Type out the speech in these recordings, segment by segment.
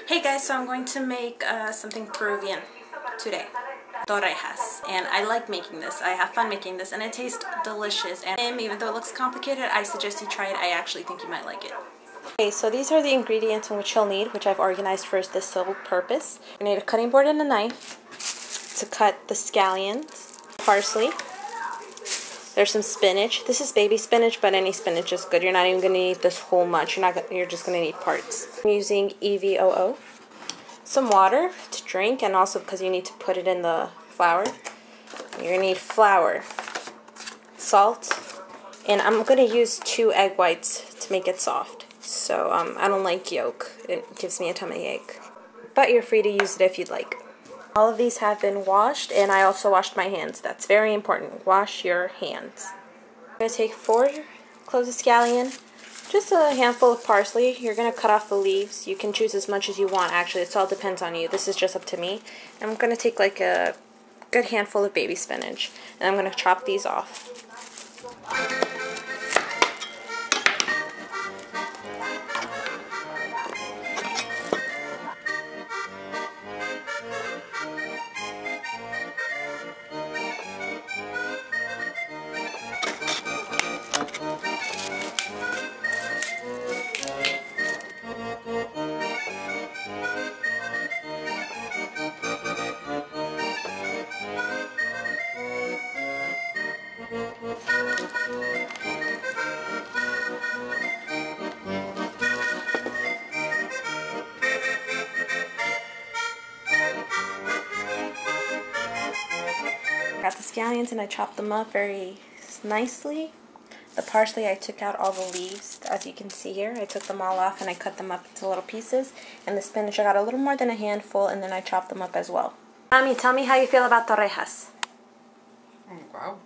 Hey guys, so I'm going to make something Peruvian today. Torrejas. And I like making this. I have fun making this and it tastes delicious. And even though it looks complicated, I suggest you try it. I actually think you might like it. Okay, so these are the ingredients in which you'll need, which I've organized for this sole purpose. You need a cutting board and a knife to cut the scallions, parsley. There's some spinach. This is baby spinach, but any spinach is good. You're not even going to need this whole much. You're just going to need parts. I'm using EVOO. Some water to drink, and also because you need to put it in the flour. You're going to need flour, salt, and I'm going to use 2 egg whites to make it soft. So I don't like yolk. It gives me a tummy ache. But you're free to use it if you'd like. All of these have been washed, and I also washed my hands. That's very important. Wash your hands. I'm going to take 4 cloves of scallion, just a handful of parsley. You're going to cut off the leaves. You can choose as much as you want, actually. It all depends on you. This is just up to me. And I'm going to take like a good handful of baby spinach, and I'm going to chop these off. I got the scallions and I chopped them up very nicely. The parsley, I took out all the leaves, as you can see here. I took them all off and I cut them up into little pieces. And the spinach, I got a little more than a handful, and then I chopped them up as well. Mami, tell me how you feel about torrejas. Wow.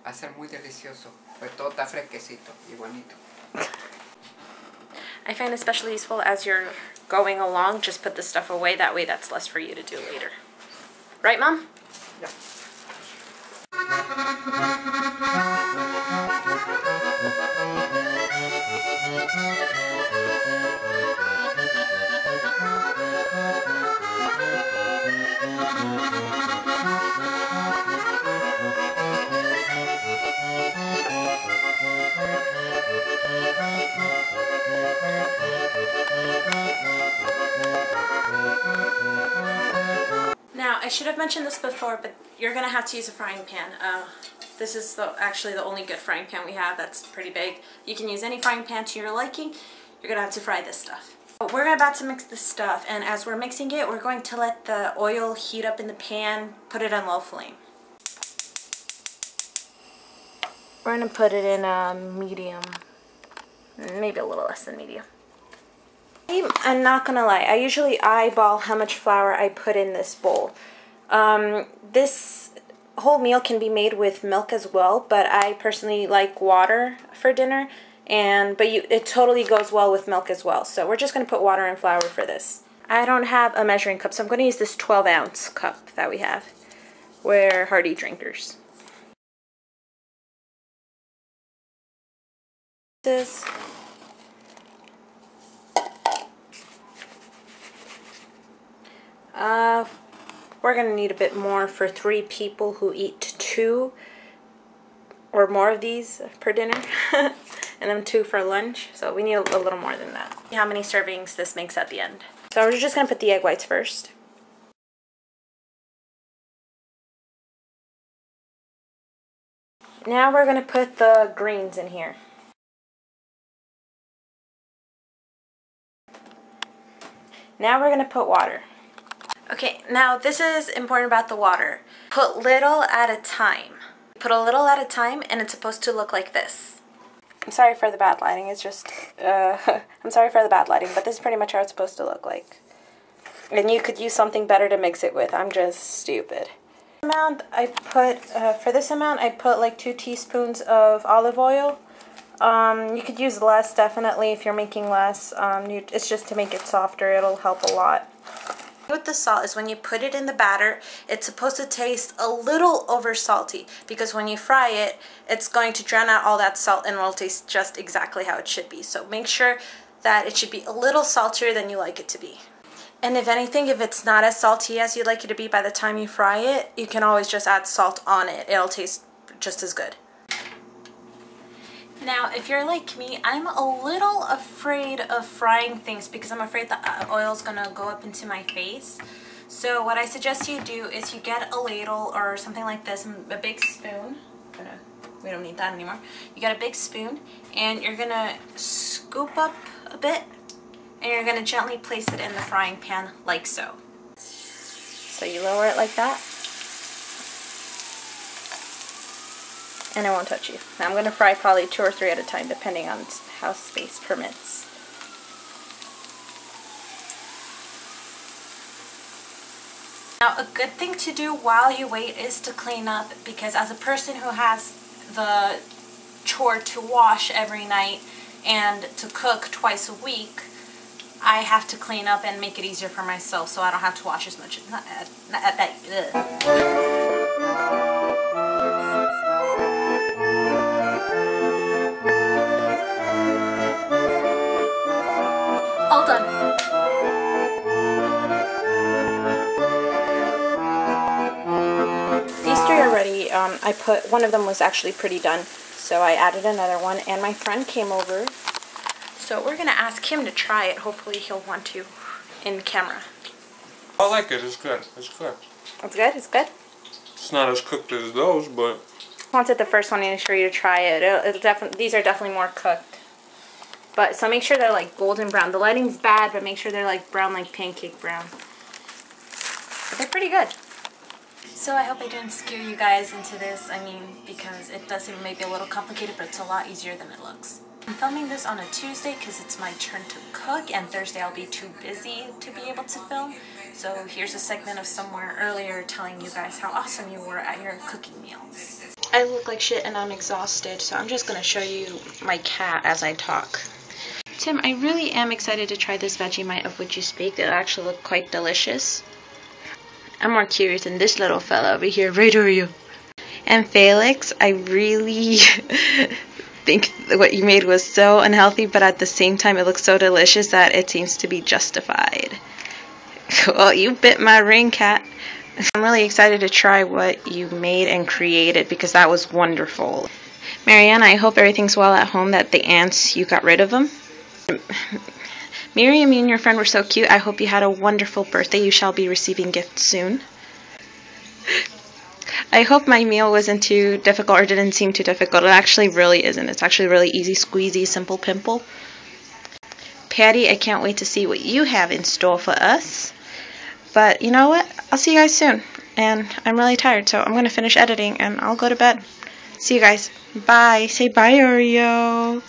Va a ser muy delicioso. Pues todo está fresquecito y bonito. I find especially useful as you're going along. Just put this stuff away. That way that's less for you to do later. Right, Mom? Yeah. Now, I should have mentioned this before, but you're going to have to use a frying pan. This is actually the only good frying pan we have. That's pretty big. You can use any frying pan to your liking. You're going to have to fry this stuff. We're about to mix this stuff, and as we're mixing it, we're going to let the oil heat up in the pan, put it on low flame. We're going to put it in a medium, maybe a little less than medium. I'm not gonna lie, I usually eyeball how much flour I put in this bowl. This whole meal can be made with milk as well, but I personally like water for dinner, but it totally goes well with milk as well. So we're just gonna put water and flour for this. I don't have a measuring cup, so I'm gonna use this 12-ounce cup that we have. We're hearty drinkers. We're going to need a bit more for 3 people who eat 2 or more of these per dinner, and then 2 for lunch, so we need a little more than that. See how many servings this makes at the end. So we're just going to put the egg whites first. Now we're going to put the greens in here. Now we're going to put water. Okay, now this is important about the water. Put little at a time. Put a little at a time, and it's supposed to look like this. I'm sorry for the bad lighting, it's just, I'm sorry for the bad lighting, but this is pretty much how it's supposed to look like. And you could use something better to mix it with. I'm just stupid. For this amount, I put like 2 teaspoons of olive oil. You could use less, definitely, if you're making less. It's just to make it softer. It'll help a lot. With the salt is when you put it in the batter, it's supposed to taste a little over salty, because when you fry it, it's going to drown out all that salt and it'll taste just exactly how it should be. So make sure that it should be a little saltier than you like it to be. And if anything, if it's not as salty as you'd like it to be by the time you fry it, you can always just add salt on it. It'll taste just as good. Now, if you're like me, I'm a little afraid of frying things because I'm afraid the oil's gonna go up into my face. So what I suggest you do is you get a ladle or something like this, a big spoon. We don't need that anymore. You get a big spoon and you're gonna scoop up a bit and you're gonna gently place it in the frying pan like so. So you lower it like that. And it won't touch you. Now I'm going to fry probably 2 or 3 at a time depending on how space permits. Now a good thing to do while you wait is to clean up, because as a person who has the chore to wash every night and to cook twice a week, I have to clean up and make it easier for myself so I don't have to wash as much. All done. These 3 are ready. I put one of them was actually pretty done, so I added another one, and my friend came over. So we're gonna ask him to try it. Hopefully he'll want to in camera. I like it. It's good. It's good. It's good. It's good. It's not as cooked as those, but I wanted the first one to show you to try it. These are definitely more cooked. But so make sure they're like golden brown. The lighting's bad, but make sure they're like brown, like pancake brown. But they're pretty good. So I hope I didn't scare you guys into this. I mean, because it does seem maybe a little complicated, but it's a lot easier than it looks. I'm filming this on a Tuesday because it's my turn to cook, and Thursday I'll be too busy to be able to film. So here's a segment of somewhere earlier telling you guys how awesome you were at your cooking meals. I look like shit and I'm exhausted, so I'm just going to show you my cat as I talk. Tim, I really am excited to try this Vegemite of which you speak. It actually looked quite delicious. I'm more curious than this little fella over here. Right over you. And Felix, I really think what you made was so unhealthy, but at the same time it looks so delicious that it seems to be justified. Well, you bit my ring, cat. I'm really excited to try what you made and created because that was wonderful. Marianne, I hope everything's well at home, that the ants, you got rid of them. Miriam, you and your friend were so cute. I hope you had a wonderful birthday. You shall be receiving gifts soon. I hope my meal wasn't too difficult or didn't seem too difficult. It actually really isn't. It's actually really easy, squeezy, simple pimple. Patty, I can't wait to see what you have in store for us. But you know what? I'll see you guys soon. And I'm really tired, so I'm going to finish editing and I'll go to bed. See you guys. Bye. Say bye, Oreo.